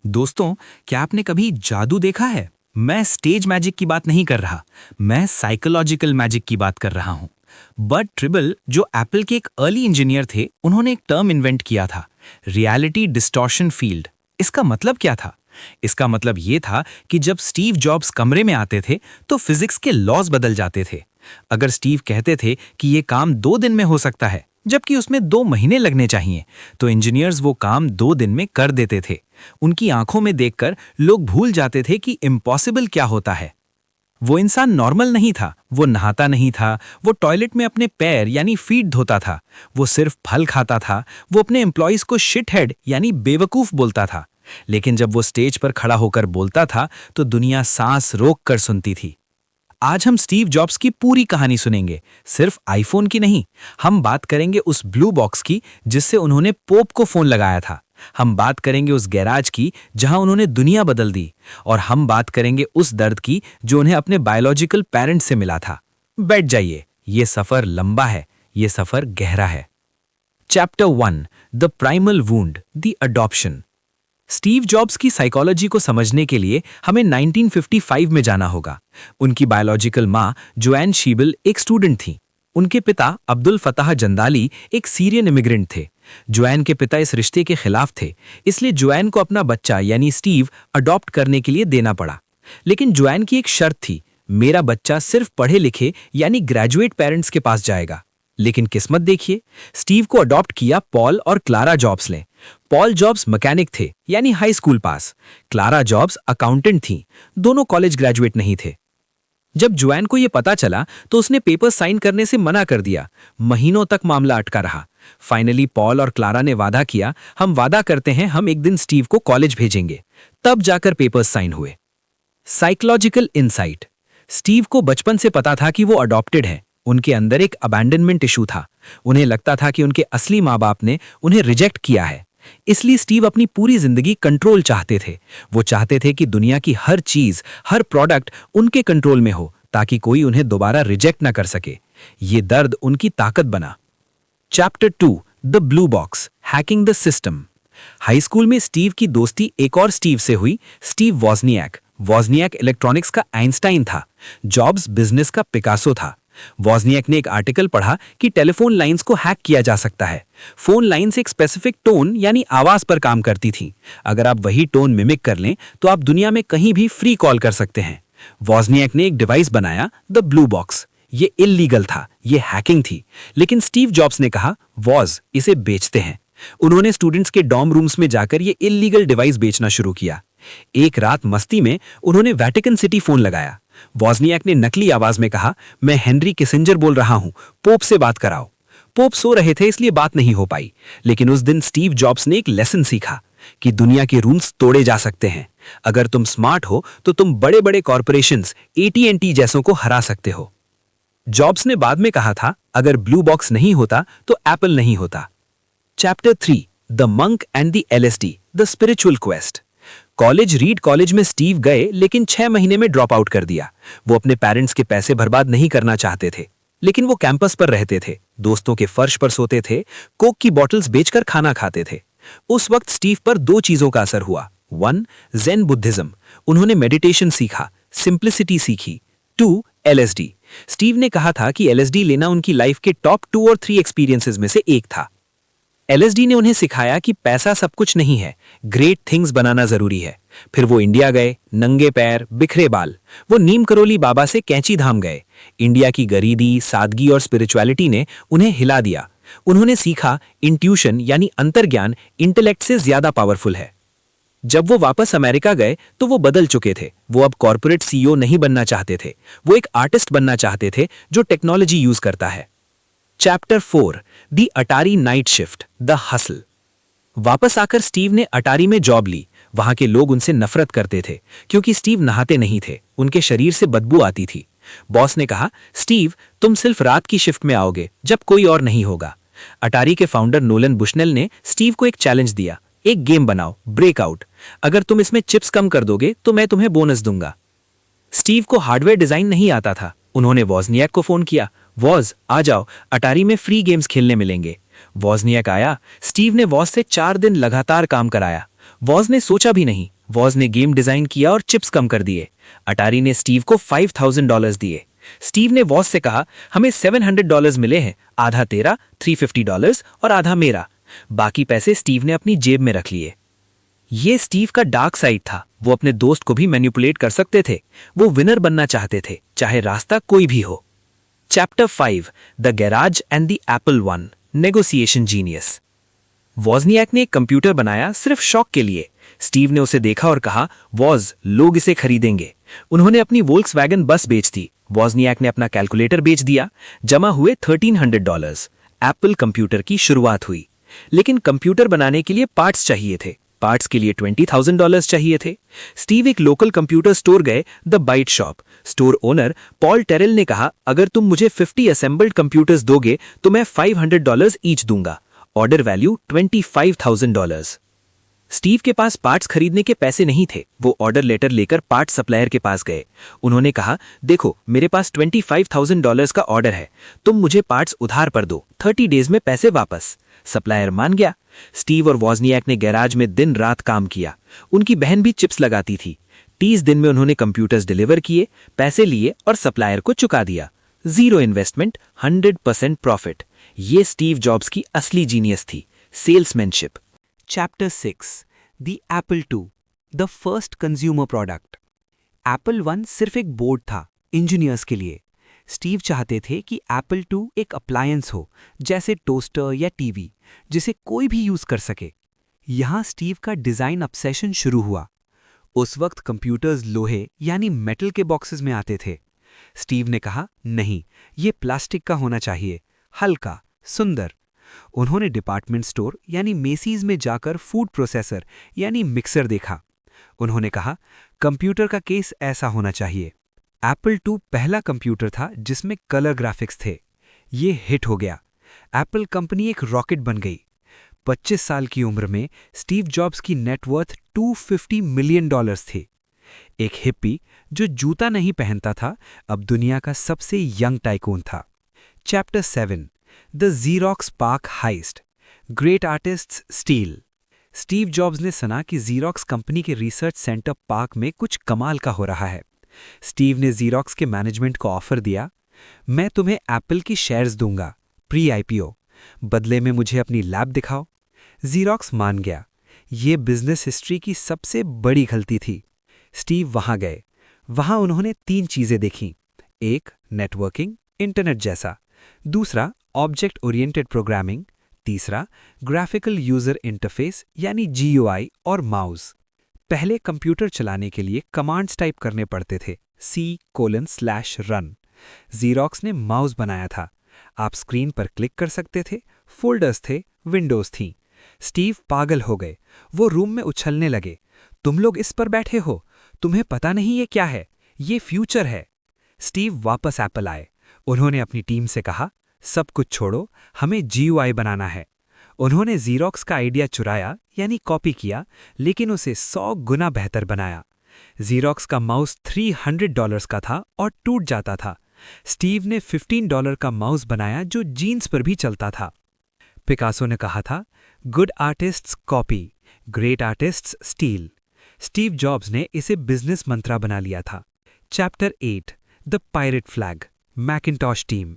दोस्तों, क्या आपने कभी जादू देखा है? मैं स्टेज मैजिक की बात नहीं कर रहा, मैं साइकोलॉजिकल मैजिक की बात कर रहा हूं। बर्ट ट्रिबल, जो एप्पल के एक अर्ली इंजीनियर थे, उन्होंने एक टर्म इन्वेंट किया था, रियलिटी डिस्टॉर्शन फील्ड। इसका मतलब क्या था? इसका मतलब ये था कि जब स्टीव जॉब्स कमरे में आते थे तो फिजिक्स के लॉज बदल जाते थे। अगर स्टीव कहते थे कि ये काम 2 दिन में हो सकता है, जबकि उसमें 2 महीने लगने चाहिए, तो इंजीनियर्स वो काम 2 दिन में कर देते थे। उनकी आंखों में देखकर लोग भूल जाते थे कि इम्पॉसिबल क्या होता है। वो इंसान नॉर्मल नहीं था, वो नहाता नहीं था, वो टॉयलेट में अपने पैर यानी फीट धोता था, वो सिर्फ फल खाता था, वो अपने एम्प्लॉइज को शिट हेड यानी बेवकूफ बोलता था। लेकिन जब वो स्टेज पर खड़ा होकर बोलता था तो दुनिया सांस रोक कर सुनती थी। आज हम स्टीव जॉब्स की पूरी कहानी सुनेंगे, सिर्फ आईफोन की नहीं। हम बात करेंगे उस ब्लू बॉक्स की जिससे उन्होंने पोप को फोन लगाया था। हम बात करेंगे उस गैराज की जहां उन्होंने दुनिया बदल दी। और हम बात करेंगे उस दर्द की जो उन्हें अपने बायोलॉजिकल पेरेंट्स से मिला था। बैठ जाइए, ये सफर लंबा है, ये सफर गहरा है। Chapter 1, the primal wound, the adoption. Steve jobs की साइकोलॉजी को समझने के लिए हमें 1955 में जाना होगा। उनकी बायोलॉजिकल माँ जोएन शीबल एक स्टूडेंट थी। उनके पिता अब्दुल फताह जंदाली एक सीरियन इमिग्रेंट थे। जोएन के पिता इस रिश्ते के खिलाफ थे, इसलिए जोएन को अपना बच्चा यानी स्टीव अडॉप्ट करने के लिए देना पड़ा। लेकिन जोएन की एक शर्त थी, मेरा बच्चा सिर्फ पढ़े लिखे यानी ग्रेजुएट पेरेंट्स के पास जाएगा। लेकिन किस्मत देखिए, स्टीव को अडॉप्ट किया पॉल और क्लारा जॉब्स ने। पॉल जॉब्स मैकेनिक थे यानी हाई स्कूल पास। क्लारा जॉब्स अकाउंटेंट थीं, दोनों कॉलेज ग्रेजुएट नहीं थे। जब जोएन को यह पता चला तो उसने पेपर साइन करने से मना कर दिया। महीनों तक मामला अटका रहा। फाइनली पॉल और क्लारा ने वादा किया, हम वादा करते हैं हम एक दिन स्टीव को कॉलेज भेजेंगे। तब जाकर पेपर्स साइन हुए। Psychological insight. स्टीव को बचपन से पता था कि वो अडॉप्टेड है। उनके अंदर एक अबैंडनमेंट इशू था। उन्हें लगता था कि उनके असली माँ बाप ने उन्हें रिजेक्ट किया है। इसलिए स्टीव अपनी पूरी जिंदगी कंट्रोल चाहते थे। वो चाहते थे कि दुनिया की हर चीज, हर प्रोडक्ट उनके कंट्रोल में हो, ताकि कोई उन्हें दोबारा रिजेक्ट ना कर सके। ये दर्द उनकी ताकत बना। Chapter 2, the blue box, hacking the system. High school में स्टीव की दोस्ती एक और स्टीव से हुई, स्टीव वॉजनियाक। वॉजनियाक इलेक्ट्रॉनिक्स का आइंस्टाइन था, जॉब्स बिजनेस का पिकासो था। वॉजनियाक ने एक आर्टिकल पढ़ा कि टेलीफोन लाइंस को हैक किया जा सकता है। फोन लाइंस एक स्पेसिफिक टोन यानी आवाज पर काम करती थी। अगर आप वही टोन मिमिक कर लें तो आप दुनिया में कहीं भी फ्री कॉल कर सकते हैं। वॉजनियाक ने एक डिवाइस बनाया, द ब्लू बॉक्स। ये इल्लीगल था, ये हैकिंग थी। लेकिन स्टीव जॉब्स ने कहा, वॉज, इसे बेचते हैं। उन्होंने स्टूडेंट्स के डॉर्म रूम्स में जाकर ये इल्लीगल डिवाइस बेचना शुरू किया। एक रात मस्ती में उन्होंने वेटिकन सिटी फोन लगाया। वॉजनियाक ने नकली आवाज में कहा, मैं हेनरी किसिंजर बोल रहा हूं, पोप से बात कराओ। पोप सो रहे थे इसलिए बात नहीं हो पाई। लेकिन उस दिन स्टीव जॉब्स ने एक लेसन सीखा कि दुनिया के रूल्स तोड़े जा सकते हैं। अगर तुम स्मार्ट हो तो तुम बड़े बड़े कॉर्पोरेशंस, AT&T जैसों को हरा सकते हो। जॉब्स ने बाद में कहा था, अगर ब्लू बॉक्स नहीं होता तो एप्पल नहीं होता। Chapter 3, the monk and the LSD, the spiritual quest. Read college में स्टीव गए, लेकिन 6 महीने में ड्रॉप आउट कर दिया। वो अपने पेरेंट्स के पैसे बर्बाद नहीं करना चाहते थे, लेकिन वो कैंपस पर रहते थे, दोस्तों के फर्श पर सोते थे, कोक की बॉटल्स बेचकर खाना खाते थे। उस वक्त स्टीव पर 2 चीजों का असर हुआ। 1, ज़ेन बुद्धिज्म, उन्होंने मेडिटेशन सीखा, सिंप्लिसिटी सीखी। 2, LSD। स्टीव ने कहा था कि LSD लेना उनकी लाइफ के टॉप 2 और 3 एक्सपीरियंसेस में से एक था। LSD ने उन्हें सिखाया कि पैसा सब कुछ नहीं है, ग्रेट थिंग्स बनाना जरूरी है। फिर वो इंडिया गए, नंगे पैर, बिखरे बाल। वो नीम करोली बाबा से कैंची धाम गए। इंडिया की गरीबी, सादगी और स्पिरिचुअलिटी ने उन्हें हिला दिया। उन्होंने सीखा, इंट्यूशन यानी अंतर्ज्ञान इंटेलेक्ट से ज्यादा पावरफुल है। जब वो वापस अमेरिका गए तो वो बदल चुके थे। वो अब कॉर्पोरेट CEO नहीं बनना चाहते थे, वो एक आर्टिस्ट बनना चाहते थे जो टेक्नोलॉजी यूज करता है। Chapter 4, the Attari night shift, the hustle. वापस आकर स्टीव ने अटारी में जॉब ली। वहां के लोग उनसे नफरत करते थे क्योंकि स्टीव नहाते नहीं थे, उनके शरीर से बदबू आती थी। बॉस ने कहा, स्टीव, तुम सिर्फ रात की शिफ्ट में आओगे जब कोई और नहीं होगा। अटारी के फाउंडर नोलन बुशनेल ने स्टीव को एक चैलेंज दिया, एक गेम बनाओ, ब्रेकआउट। अगर तुम इसमें चिप्स कम कर दोगे तो मैं तुम्हें बोनस दूंगा। स्टीव को हार्डवेयर डिजाइन नहीं आता था। उन्होंने वॉजनियाक को फोन किया, वॉज, आ जाओ, अटारी में फ्री गेम्स खेलने मिलेंगे। वॉजनियाक आया। स्टीव ने वॉज से 4 दिन लगातार काम कराया। वॉज ने सोचा भी नहीं, वॉज ने गेम डिजाइन किया और चिप्स कम कर दिए। अटारी ने स्टीव को $5,000 दिए। स्टीव ने वॉज से कहा, हमें $700 मिले हैं, आधा तेरा $350 और आधा मेरा। बाकी पैसे स्टीव ने अपनी जेब में रख लिए। ये स्टीव का डार्क साइड था। वो अपने दोस्त को भी मैनिपुलेट कर सकते थे। वो विनर बनना चाहते थे, चाहे रास्ता कोई भी हो। Chapter 5, the garage and the Apple one, negotiation genius. वॉजनियाक ने एक कंप्यूटर बनाया सिर्फ शौक के लिए। स्टीव ने उसे देखा और कहा, वॉज, लोग इसे खरीदेंगे। उन्होंने अपनी वोल्क्सवैगन बस बेच दी। वॉजनियाक ने अपना कैलकुलेटर बेच दिया। जमा हुए $1,300। एप्पल कंप्यूटर की शुरुआत हुई। लेकिन कंप्यूटर बनाने के लिए पार्ट्स चाहिए थे। पार्ट्स के लिए $20,000 चाहिए थे। स्टीव एक लोकल कंप्यूटर स्टोर गए, the Byte Shop. Store owner Paul Terrell ने कहा, अगर तुम मुझे 50 असेंबल्ड कंप्यूटर्स दोगे तो मैं $500 ईच दूंगा। Order value $25,000। स्टीव के पास पार्ट्स खरीदने के पैसे नहीं थे। वो ऑर्डर लेटर लेकर पार्ट सप्लायर के पास गए। उन्होंने कहा, देखो, मेरे पास $25,000 का ऑर्डर है, तुम मुझे पार्ट्स उधार पर दो, 30 डेज में पैसे वापस। सप्लायर मान गया। स्टीव और वॉजनियाक ने गैराज में दिन रात काम किया। उनकी बहन भी चिप्स लगाती थी। 30 दिन में उन्होंने कंप्यूटर्स डिलीवर किए, पैसे लिए और सप्लायर को चुका दिया। 0 इन्वेस्टमेंट, 100% प्रॉफिट। ये स्टीव जॉब्स की असली जीनियस थी, salesmanship. Chapter 6, The Apple II, the first consumer product. Apple I सिर्फ एक बोर्ड था, इंजीनियर्स के लिए। स्टीव चाहते थे कि Apple II एक अप्लायंस हो, जैसे टोस्टर या टीवी, जिसे कोई भी यूज कर सके। यहाँ स्टीव का डिजाइन ऑब्सेशन शुरू हुआ। उस वक्त कंप्यूटर्स लोहे यानी मेटल के बॉक्सेस में आते थे। स्टीव ने कहा, नहीं, ये प्लास्टिक का होना चाहिए, हल्का, सुंदर। उन्होंने डिपार्टमेंट स्टोर यानी मेसीज में जाकर फूड प्रोसेसर यानी मिक्सर देखा। उन्होंने कहा, कंप्यूटर का केस ऐसा होना चाहिए। एप्पल II पहला कंप्यूटर था जिसमें कलर ग्राफिक्स थे। ये हिट हो गया। एप्पल कंपनी एक रॉकेट बन गई। 25 साल की उम्र में स्टीव जॉब्स की नेटवर्थ $250 मिलियन थी। एक हिप्पी जो जूता नहीं पहनता था, अब दुनिया का सबसे यंग टाइकून था। Chapter 7, the Xerox park heist, great artists steal. Steve Jobs ने सुना कि ज़ीरॉक्स कंपनी के रिसर्च सेंटर पार्क में कुछ कमाल का हो रहा है। स्टीव ने ज़ीरॉक्स के मैनेजमेंट को ऑफर दिया, मैं तुम्हें एप्पल की शेयर्स दूंगा, प्री IPO, बदले में मुझे अपनी लैब दिखाओ। ज़ीरॉक्स मान गया। ये बिजनेस हिस्ट्री की सबसे बड़ी गलती थी। स्टीव वहां गए। वहां उन्होंने 3 चीजें देखीं। एक, नेटवर्किंग, इंटरनेट जैसा। दूसरा, ऑब्जेक्ट ओरिएंटेड प्रोग्रामिंग। तीसरा, ग्राफिकल यूजर इंटरफेस यानी GUI और माउस। पहले कंप्यूटर चलाने के लिए कमांड्स टाइप करने पड़ते थे, C:\run। ज़ीरॉक्स ने माउस बनाया था। आप स्क्रीन पर क्लिक कर सकते थे, फोल्डर्स थे, विंडोज थीं। स्टीव पागल हो गए। वो रूम में उछलने लगे, तुम लोग इस पर बैठे हो, तुम्हें पता नहीं ये क्या है, ये फ्यूचर है। स्टीव वापस एप्पल आए। उन्होंने अपनी टीम से कहा, सब कुछ छोड़ो, हमें GUI बनाना है। उन्होंने ज़ीरॉक्स का आइडिया चुराया यानी कॉपी किया, लेकिन उसे 100 गुना बेहतर बनाया। ज़ीरॉक्स का माउस $300 का था और टूट जाता था। स्टीव ने $15 का माउस बनाया जो जीन्स पर भी चलता था। पिकासो ने कहा था, good artists copy, great artists steal. Steve Jobs ने इसे बिजनेस मंत्रा बना लिया था। Chapter 8, the pirate flag, Macintosh team.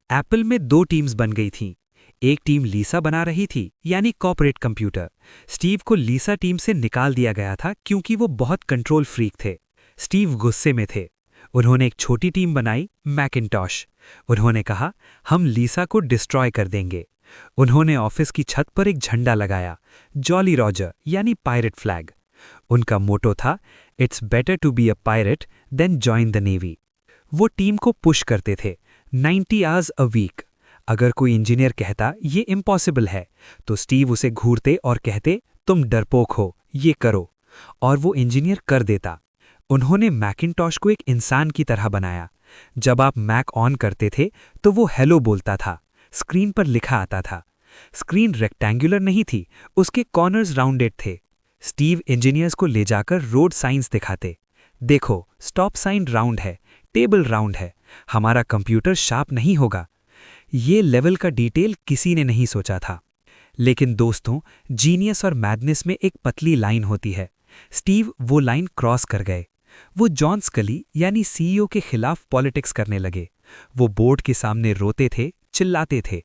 Apple में 2 टीम्स बन गई थीं। एक टीम लीसा बना रही थी यानी कॉर्पोरेट कंप्यूटर। स्टीव को लीसा टीम से निकाल दिया गया था क्योंकि वो बहुत कंट्रोल फ्रीक थे। स्टीव गुस्से में थे। उन्होंने एक छोटी टीम बनाई, मैकिन्टॉश। उन्होंने कहा, हम लीसा को डिस्ट्रॉय कर देंगे। उन्होंने ऑफिस की छत पर एक झंडा लगाया, जॉली रॉजर यानी पायरेट फ्लैग। उनका मोटो था, it's better to be a pirate than join the navy. वो टीम को पुश करते थे, 90 आवर्स अ वीक। अगर कोई इंजीनियर कहता ये इम्पॉसिबल है, तो स्टीव उसे घूरते और कहते, तुम डरपोक हो, ये करो। और वो इंजीनियर कर देता। उन्होंने मैकिन्टॉश को एक इंसान की तरह बनाया। जब आप मैक ऑन करते थे तो वो हेलो बोलता था, स्क्रीन पर लिखा आता था। स्क्रीन रेक्टेंगुलर नहीं थी, उसके कॉर्नर्स राउंडेड थे। स्टीव इंजीनियर्स को ले जाकर रोड साइंस दिखाते, देखो स्टॉप साइन राउंड है, टेबल राउंड है, हमारा कंप्यूटर शार्प नहीं होगा। ये लेवल का डिटेल किसी ने नहीं सोचा था। लेकिन दोस्तों, जीनियस और मैडनेस में एक पतली लाइन होती है। स्टीव वो लाइन क्रॉस कर गए। वो जॉन स्कली यानी सीईओ के खिलाफ पॉलिटिक्स करने लगे। वो बोर्ड के सामने रोते थे, चिल्लाते थे।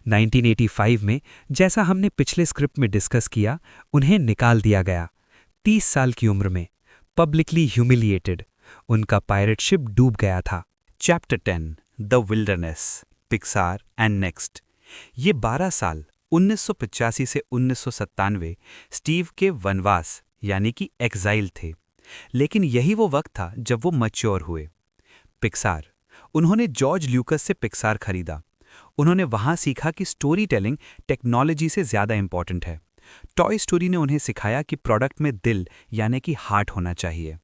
1985 में, जैसा हमने पिछले स्क्रिप्ट में डिस्कस किया, उन्हें निकाल दिया गया। 30 साल की उम्र में, पब्लिकली ह्यूमिलिएटेड। उनका पायरेट शिप डूब गया था। Chapter 10 the wilderness, Pixar and next. ये 12 साल 1985 से 1997 स्टीव के वनवास यानी कि एक्साइल थे। लेकिन यही वो वक्त था जब वो मैच्योर हुए। पिक्सार, उन्होंने जॉर्ज ल्यूकस से पिक्सार खरीदा। उन्होंने वहां सीखा कि स्टोरी टेलिंग टेक्नोलॉजी से ज़्यादा इंपॉर्टेंट है। टॉय स्टोरी ने उन्हें सिखाया कि प्रोडक्ट में दिल यानी कि हार्ट होना चाहिए।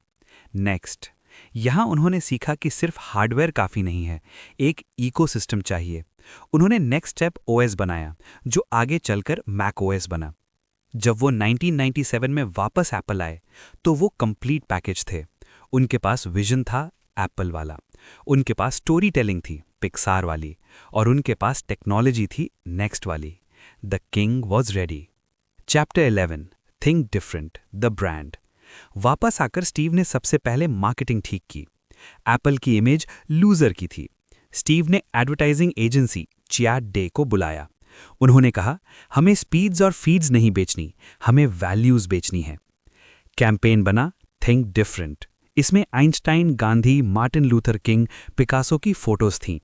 नेक्स्ट, यहाँ उन्होंने सीखा कि सिर्फ हार्डवेयर काफ़ी नहीं है, एक इकोसिस्टम चाहिए। उन्होंने नेक्स्ट स्टेप ओएस बनाया, जो आगे चलकर मैक ओएस बना। जब वो 1997 में वापस एप्पल आए, तो वो कंप्लीट पैकेज थे। उनके पास विजन था एप्पल वाला, उनके पास स्टोरी टेलिंग थी पिक्सार वाली, और उनके पास टेक्नोलॉजी थी नेक्स्ट वाली। The king was ready. Chapter 11 think different, the brand. वापस आकर स्टीव ने सबसे पहले मार्केटिंग ठीक की। एप्पल की इमेज लूजर की थी। स्टीव ने एडवर्टाइजिंग एजेंसी चियाट डे को बुलाया। उन्होंने कहा, हमें स्पीड्स और फीड्स नहीं बेचनी, हमें वैल्यूज बेचनी है। कैंपेन बना थिंक डिफरेंट। इसमें Einstein, Gandhi, Martin Luther King, Picasso की फोटोज थीं।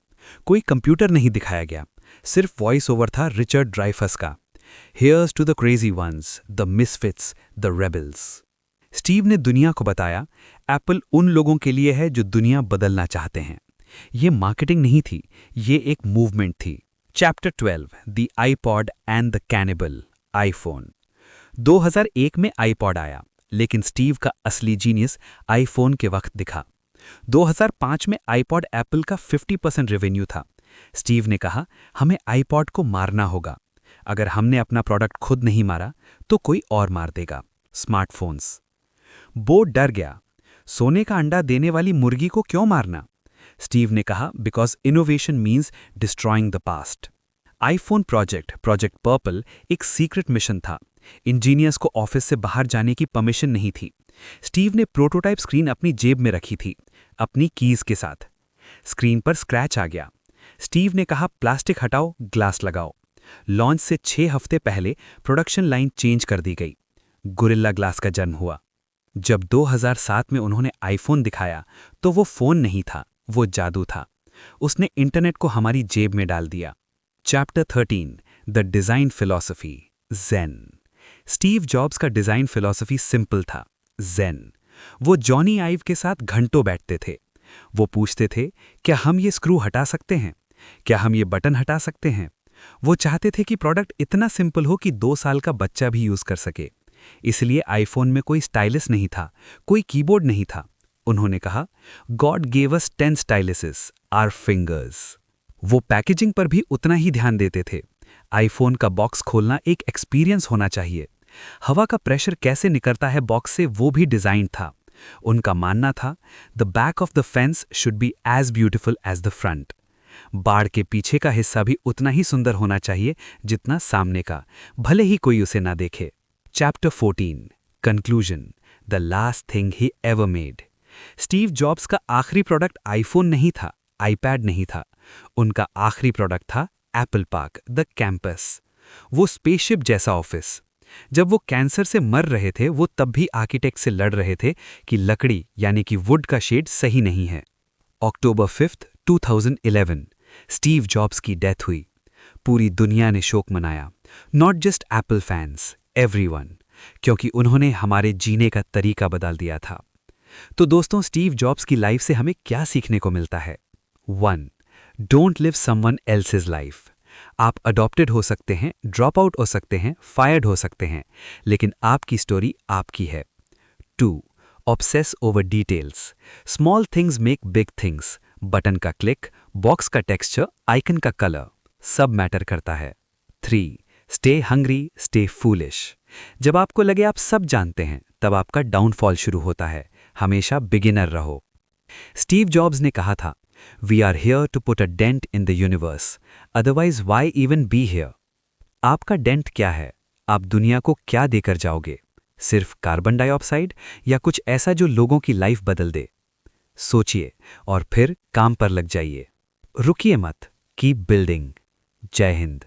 कोई कंप्यूटर नहीं दिखाया गया, सिर्फ वॉइस ओवर था रिचर्ड ड्राइफस का। Here's to the crazy ones, the misfits, the rebels. Steve ने दुनिया को बताया, एप्पल उन लोगों के लिए है जो दुनिया बदलना चाहते हैं। ये मार्केटिंग नहीं थी, ये एक मूवमेंट थी। Chapter 12 the iPod and the cannibal, iPhone. 2001 में आईपॉड आया, लेकिन स्टीव का असली जीनियस आईफोन के वक्त दिखा। 2005 में आईपॉड एप्पल का 50% रेवेन्यू था। स्टीव ने कहा, हमें आईपॉड को मारना होगा। अगर हमने अपना प्रोडक्ट खुद नहीं मारा, तो कोई और मार देगा। स्मार्टफोन्स। बोर्ड डर गया। सोने का अंडा देने वाली मुर्गी को क्यों मारना? स्टीव ने कहा, because innovation means destroying the past. IPhone project purple एक सीक्रेट मिशन था। इंजीनियर्स को ऑफिस से बाहर जाने की परमिशन नहीं थी। स्टीव ने प्रोटोटाइप स्क्रीन अपनी जेब में रखी थी, अपनी कीज के साथ। स्क्रीन पर स्क्रैच आ गया। स्टीव ने कहा, प्लास्टिक हटाओ, ग्लास लगाओ। लॉन्च से 6 हफ्ते पहले प्रोडक्शन लाइन चेंज कर दी गई। गोरिल्ला ग्लास का जन्म हुआ। जब 2007 में उन्होंने आईफोन दिखाया, तो वो फोन नहीं था, वो जादू था। उसने इंटरनेट को हमारी जेब में डाल दिया। Chapter 13 the design philosophy, Zen. Steve Jobs का डिजाइन फिलॉसफी सिंपल था, ज़ेन। वो जॉनी आइव के साथ घंटों बैठते थे। वो पूछते थे, क्या हम ये स्क्रू हटा सकते हैं? क्या हम ये बटन हटा सकते हैं? वो चाहते थे कि प्रोडक्ट इतना सिंपल हो कि 2 साल का बच्चा भी यूज कर सके। इसलिए आईफोन में कोई स्टाइलस नहीं था, कोई कीबोर्ड नहीं था। उन्होंने कहा, God gave us 10 styluses, our fingers. वो पैकेजिंग पर भी उतना ही ध्यान देते थे। आईफोन का बॉक्स खोलना एक एक्सपीरियंस होना चाहिए। हवा का प्रेशर कैसे निकलता है बॉक्स से, वो भी डिजाइन था। उनका मानना था, the back of the fence should be as beautiful as the front. बाड़ के पीछे का हिस्सा भी उतना ही सुंदर होना चाहिए जितना सामने का, भले ही कोई उसे ना देखे। Chapter 14 conclusion, the last thing he ever made. Steve Jobs का आखिरी प्रोडक्ट आईफोन नहीं था, आईपैड नहीं था। उनका आखिरी प्रोडक्ट था एप्पल पार्क, द कैंपस। वो स्पेसशिप जैसा ऑफिस। जब वो कैंसर से मर रहे थे, वो तब भी आर्किटेक्ट से लड़ रहे थे कि लकड़ी यानी कि वुड का शेड सही नहीं है। अक्टूबर 5, 2011 स्टीव जॉब्स की डेथ हुई। पूरी दुनिया ने शोक मनाया, not just Apple fans, everyone, क्योंकि उन्होंने हमारे जीने का तरीका बदल दिया था। तो दोस्तों, स्टीव जॉब्स की लाइफ से हमें क्या सीखने को मिलता है? 1. Don't live someone else's life. आप अडॉप्टेड हो सकते हैं, ड्रॉप आउट हो सकते हैं, फायर्ड हो सकते हैं, लेकिन आपकी स्टोरी आपकी है। 2. Obsess over details. Small things make big things. Button का क्लिक, बॉक्स का टेक्सचर, आइकन का कलर, सब मैटर करता है। 3. Stay hungry, stay foolish. जब आपको लगे आप सब जानते हैं, तब आपका डाउनफॉल शुरू होता है। हमेशा बिगिनर रहो। स्टीव जॉब्स ने कहा था, we are here to put a dent in the universe, otherwise why even be here. आपका डेंट क्या है? आप दुनिया को क्या देकर जाओगे? सिर्फ कार्बन डाइऑक्साइड या कुछ ऐसा जो लोगों की लाइफ बदल दे? सोचिए और फिर काम पर लग जाइए। रुकिए मत, कीप बिल्डिंग। जय हिंद।